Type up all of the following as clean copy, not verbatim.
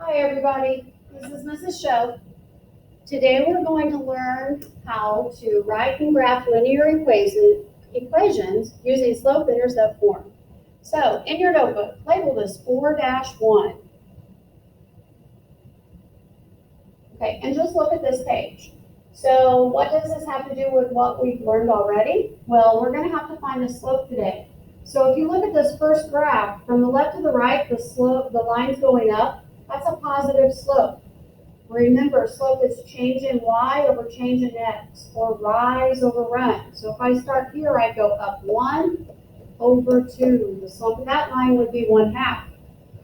Hi everybody, this is Mrs. Show. Today we're going to learn how to write and graph linear equations using slope-intercept form. So in your notebook, label this 4-1. Okay, and just look at this page. So what does this have to do with what we've learned already? Well, we're going to have to find the slope today. So if you look at this first graph, from the left to the right, the line's going up. That's a positive slope. Remember, slope is change in y over change in x, or rise over run. So if I start here, I go up 1 over 2. The slope of that line would be 1/2.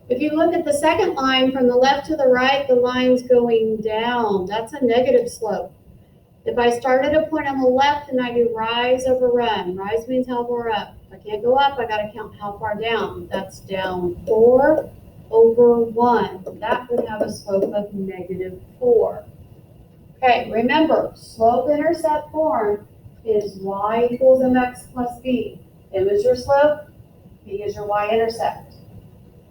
If you look at the second line from the left to the right, the line's going down. That's a negative slope. If I start at a point on the left and I do rise over run, rise means how far up. If I can't go up, I got to count how far down. That's down 4 over 1. That would have a slope of -4. Okay, remember, slope-intercept form is y equals mx plus b. M is your slope, b is your y-intercept.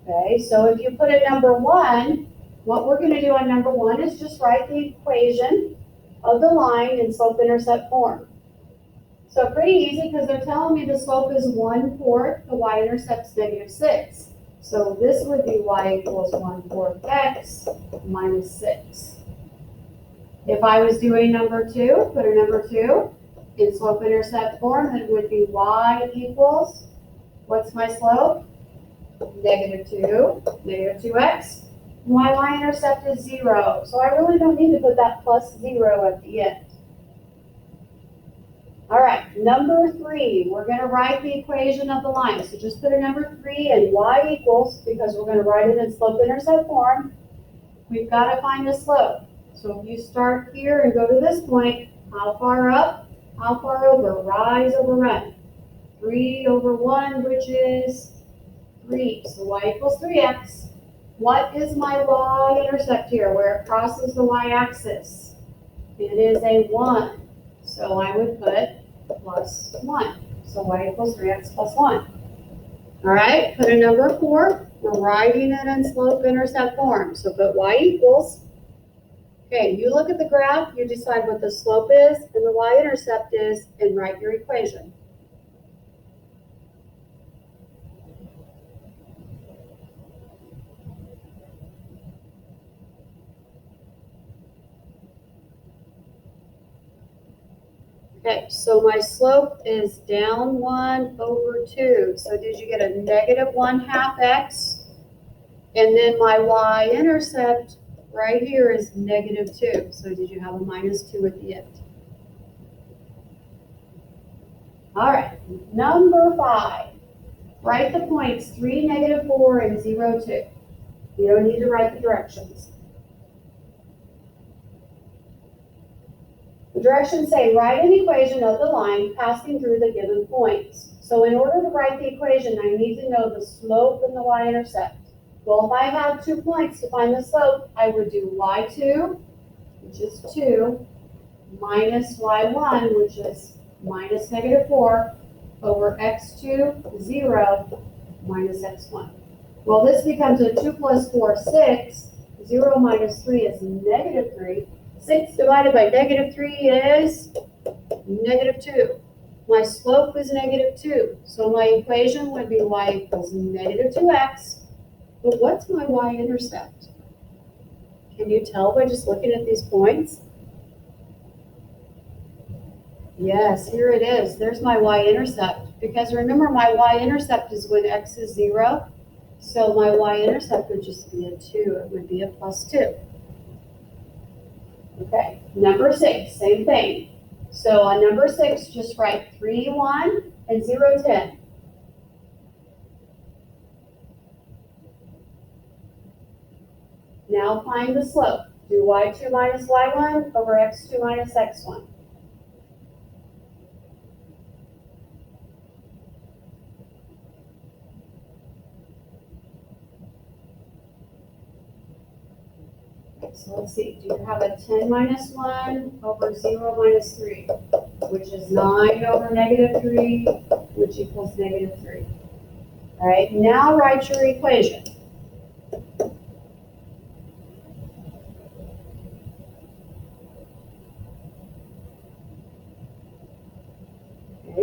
Okay, so if you put in number 1, what we're going to do on number 1 is just write the equation of the line in slope-intercept form. So pretty easy because they're telling me the slope is 1/4, the y-intercept's -6. So this would be y equals 1/4 x minus 6. If I was doing number 2, put a number 2 in slope-intercept form, it would be y equals, what's my slope? -2, -2x. My y-intercept is 0, so I really don't need to put that plus 0 at the end. All right, number 3, we're going to write the equation of the line. So just put a number 3 and y equals, because we're going to write it in slope-intercept form, we've got to find the slope. So if you start here and go to this point, how far up, how far over, rise over run. 3 over 1, which is 3, so y equals 3x. What is my y-intercept here, where it crosses the y-axis? It is a 1. So I would put plus 1. So y equals 3x plus 1. All right, put a number 4. We're writing it in slope-intercept form. So put y equals. Okay, you look at the graph, you decide what the slope is and the y-intercept is, and write your equation. Okay, so my slope is down 1 over 2. So did you get a -1/2 x? And then my y-intercept right here is -2. So did you have a -2 at the end? All right, number 5. Write the points 3, -4, and 0, 2. You don't need to write the directions. The directions say write an equation of the line passing through the given points. So in order to write the equation, I need to know the slope and the y-intercept. Well, if I have 2 points to find the slope, I would do y2, which is 2, minus y1, which is minus -4, over x2, 0, minus x1. Well, this becomes a 2 plus 4, 6. 0 minus 3 is -3. 6 divided by -3 is -2. My slope is -2. So my equation would be y equals -2x. But what's my y-intercept? Can you tell by just looking at these points? Yes, here it is. There's my y-intercept. Because remember, my y-intercept is when x is 0. So my y-intercept would just be a 2. It would be a plus 2. Okay, number 6, same thing. So on number 6, just write 3, 1, and 0, 10. Now find the slope. Do y2 minus y1 over x2 minus x1. So let's see, do you have a 10 minus 1 over 0 minus 3, which is 9 over -3, which equals -3. All right, now write your equation.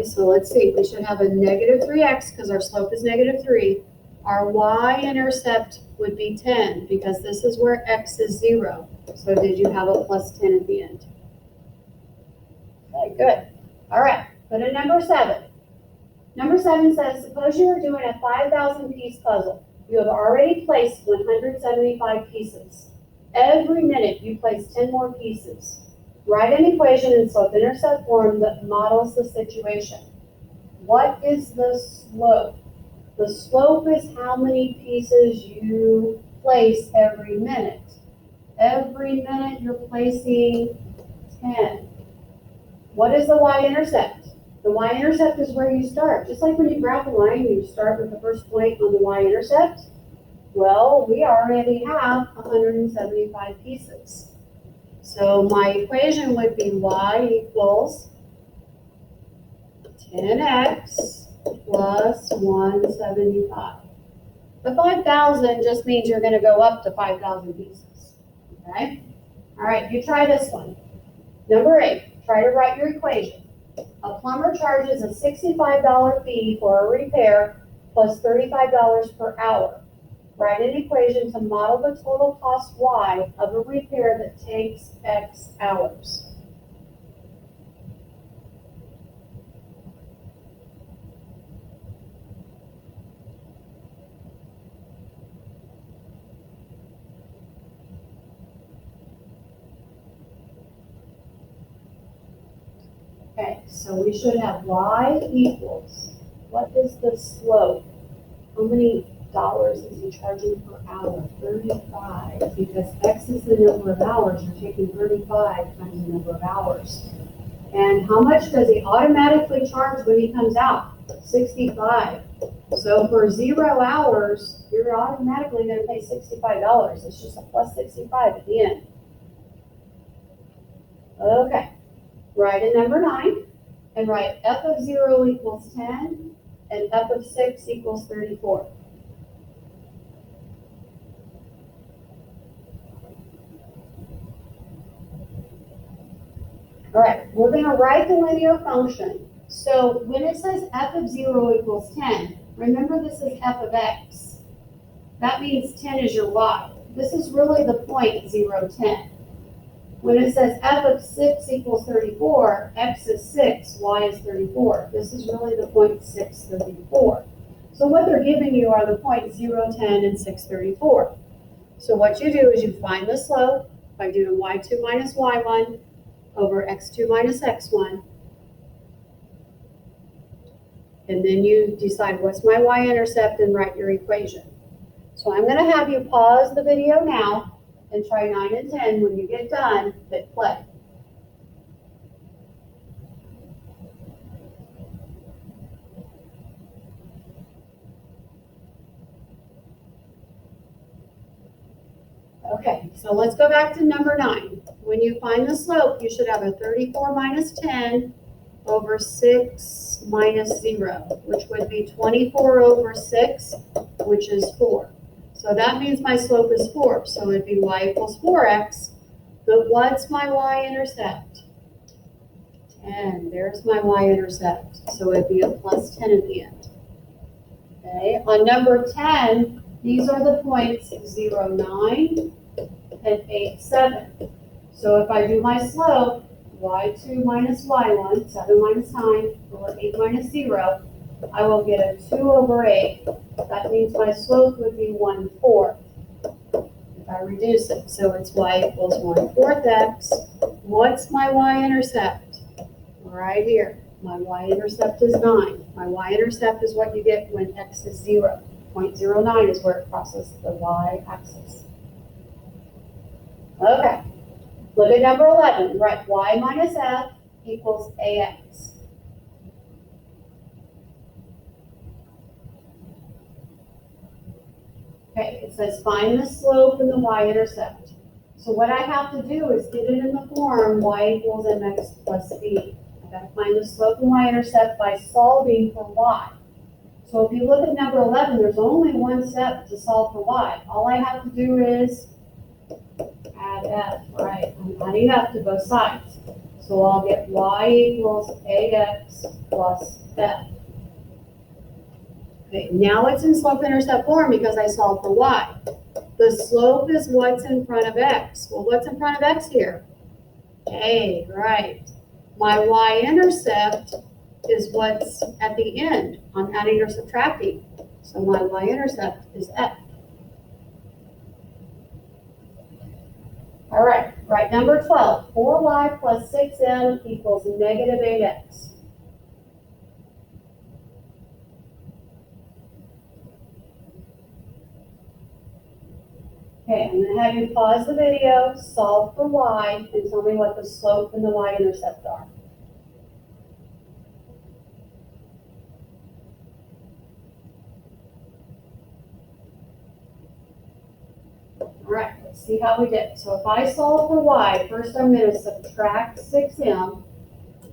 Okay, so let's see, we should have a negative 3x because our slope is negative 3. Our y-intercept would be 10 because this is where x is 0. So did you have a plus 10 at the end? Okay, good. All right, go to number 7. Number 7 says, suppose you are doing a 5,000 piece puzzle. You have already placed 175 pieces. Every minute you place 10 more pieces. Write an equation in slope-intercept form that models the situation. What is the slope? The slope is how many pieces you place every minute. Every minute you're placing 10. What is the y-intercept? The y-intercept is where you start. Just like when you graph a line, you start with the first point on the y-intercept. Well, we already have 175 pieces. So my equation would be y equals 10x plus 175. The 5,000 just means you're going to go up to 5,000 pieces. Okay? All right, you try this one. Number 8, try to write your equation. A plumber charges a $65 fee for a repair plus $35 per hour. Write an equation to model the total cost y of a repair that takes x hours. Okay, so we should have y equals, what is the slope? How many dollars is he charging per hour? 35, because x is the number of hours. You're taking 35 times the number of hours. And how much does he automatically charge when he comes out? 65. So for 0 hours, you're automatically going to pay $65. It's just a plus 65 at the end. Okay. Write in number 9 and write f of 0 equals 10 and f of 6 equals 34. All right, we're going to write the linear function. So when it says f of 0 equals 10, remember this is f of x. That means 10 is your y. This is really the point 0, 10. When it says f of 6 equals 34, x is 6, y is 34. This is really the point 6, 34. So what they're giving you are the points 0, 10, and 6, 34. So what you do is you find the slope by doing y2 minus y1 over x2 minus x1. And then you decide what's my y-intercept and write your equation. So I'm going to have you pause the video now and try 9 and 10. When you get done, hit play. Okay, so let's go back to number 9. When you find the slope, you should have a 34 minus 10 over 6 minus 0, which would be 24 over 6, which is 4. So that means my slope is 4. So it'd be y equals 4x. But what's my y-intercept? 10. There's my y-intercept. So it'd be a plus 10 at the end. Okay, on number 10, these are the points 0, 9 and 8, 7. So if I do my slope, y2 minus y1, 7 minus 9, over 8 minus 0, I will get a 2 over 8. That means my slope would be 1/4 if I reduce it. So it's y equals 1/4 x. What's my y-intercept? Right here. My y-intercept is 9. My y-intercept is what you get when x is 0. 0.09 is where it crosses the y-axis. Okay. Look at number 11. Write y minus f equals ax. Okay, it says find the slope and the y-intercept. So what I have to do is get it in the form y equals mx plus b. I got to find the slope and y-intercept by solving for y. So if you look at number 11, there's only one step to solve for y. All I have to do is add f, right? I'm adding up to both sides. So So I'll get y equals ax plus f. Okay, now it's in slope-intercept form because I solved for y. The slope is what's in front of x. Well, what's in front of x here? A, right. My y-intercept is what's at the end. I'm adding or subtracting. So my y-intercept is f. All right, right, number 12. 4y plus 6m equals negative 8x. Okay, I'm going to have you pause the video, solve for y, and tell me what the slope and the y-intercept are. All right, let's see how we did. So if I solve for y, first I'm going to subtract 6m,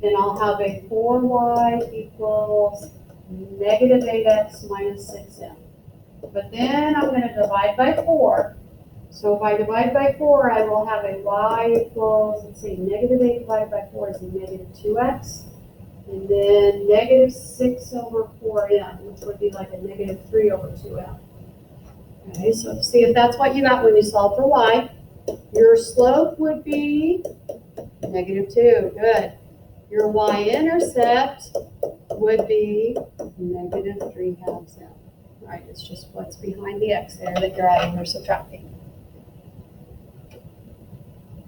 and I'll have a 4y equals negative 8x minus 6m. But then I'm going to divide by 4. So if I divide by 4, I will have a y equals, let's see, negative 8 divided by 4 is a negative 2x. And then negative 6 over 4m, which would be like a negative 3 over 2m. Okay, so see if that's what you got when you solve for y. Your slope would be negative 2, good. Your y-intercept would be negative 3 halves m. Right, it's just what's behind the x there that you're adding or subtracting.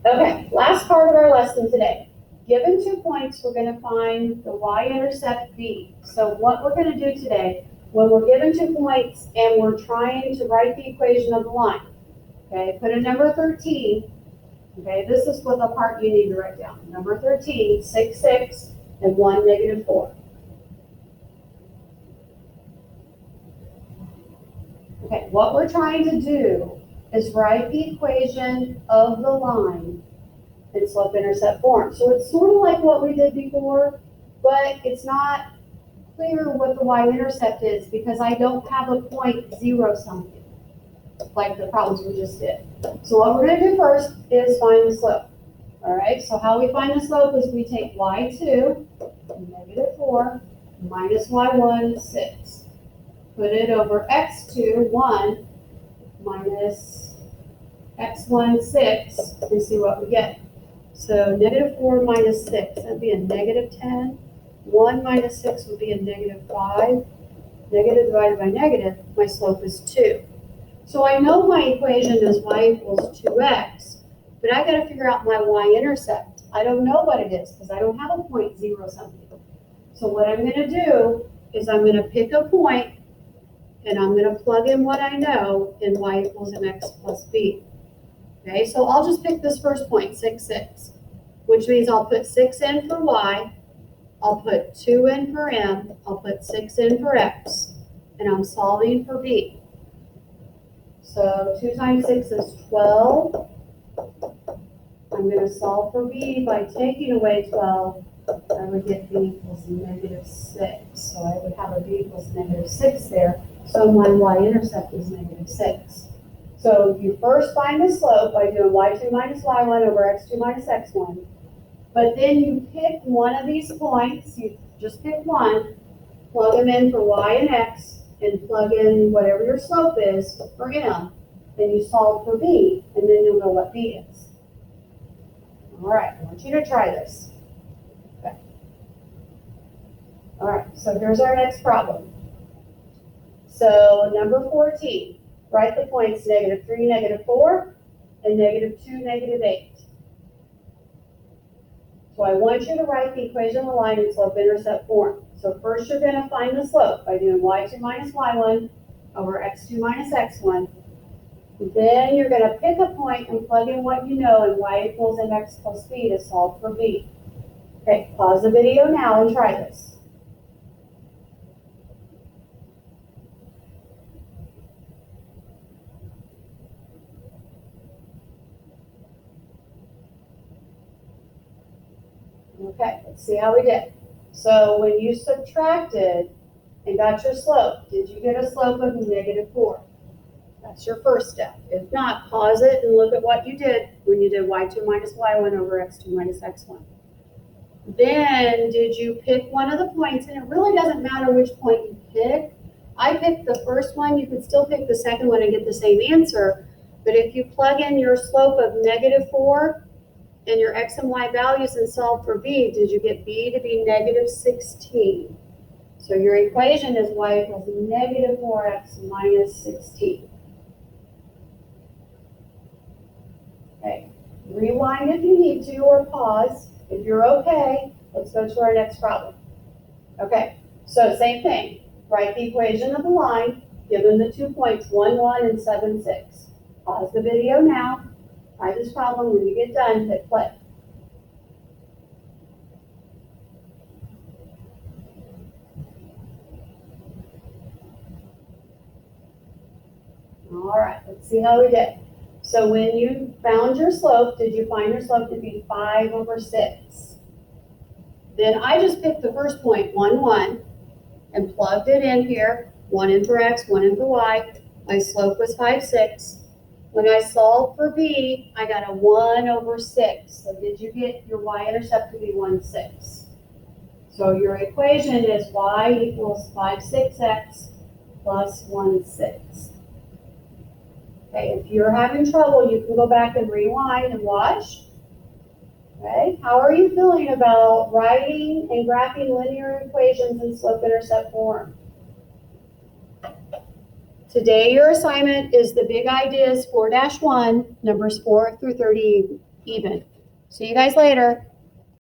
Okay, last part of our lesson today. Given 2 points, we're going to find the y-intercept b. So what we're going to do today, when we're given 2 points and we're trying to write the equation of the line, okay, put a number 13. Okay, this is what the part you need to write down. Number 13, 6, 6, and 1, negative 4. Okay, what we're trying to do is write the equation of the line in slope-intercept form. So it's sort of like what we did before, but it's not clear what the y-intercept is because I don't have a point 0 something, like the problems we just did. So what we're going to do first is find the slope. All right, so how we find the slope is we take y2, negative 4, minus y1, 6. Put it over x2, 1, minus x1, 6, and see what we get. So negative 4 minus 6, that'd be a negative 10. 1 minus 6 would be a negative 5. Negative divided by negative, my slope is 2. So I know my equation is y equals 2x, but I got to figure out my y-intercept. I don't know what it is because I don't have a point 0 something. So what I'm going to do is I'm going to pick a point and I'm going to plug in what I know in y equals mx plus b. Okay, so I'll just pick this first point, 6, 6, which means I'll put 6 in for y, I'll put 2 in for m, I'll put 6 in for x, and I'm solving for b. So 2 times 6 is 12. I'm going to solve for b by taking away 12. I would get b equals negative 6. So I would have a b equals negative 6 there. So my y-intercept is negative 6. So you first find the slope by doing y2 minus y1 over x2 minus x1. But then you pick one of these points, you just pick one, plug them in for y and x, and plug in whatever your slope is for m. Then you solve for b, and then you'll know what b is. All right, I want you to try this. Okay. All right, so here's our next problem. So number 14, write the points negative 3, negative 4, and negative 2, negative 8. So I want you to write the equation of the line in slope-intercept form. So first you're going to find the slope by doing y2 minus y1 over x2 minus x1. Then you're going to pick a point and plug in what you know in y equals mx plus b to solve for b. Okay, pause the video now and try this. Okay, let's see how we did. So when you subtracted and got your slope, did you get a slope of negative 4? That's your first step. If not, pause it and look at what you did when you did y2 minus y1 over x2 minus x1. Then did you pick one of the points? And it really doesn't matter which point you pick. I picked the first one. You could still pick the second one and get the same answer. But if you plug in your slope of -4 and your x and y values and solve for b, did you get b to be -16? So your equation is y equals -4x minus 16. Okay, rewind if you need to or pause. If you're okay, let's go to our next problem. Okay, so same thing. Write the equation of the line given the 2 points, 1, 1, and 7, 6. Pause the video now. Try this problem. When you get done, hit play. All right, let's see how we did. So when you found your slope, did you find your slope to be 5/6? Then I just picked the first point, 1, 1, and plugged it in here. 1 in for x, 1 in for y. My slope was 5/6. When I solved for b, I got a 1/6. So did you get your y-intercept to be 1/6? So your equation is y equals 5/6x plus 1/6. Okay, if you're having trouble, you can go back and rewind and watch. Okay, how are you feeling about writing and graphing linear equations in slope-intercept form? Today, your assignment is the big ideas 4-1, numbers 4 through 30 even. See you guys later.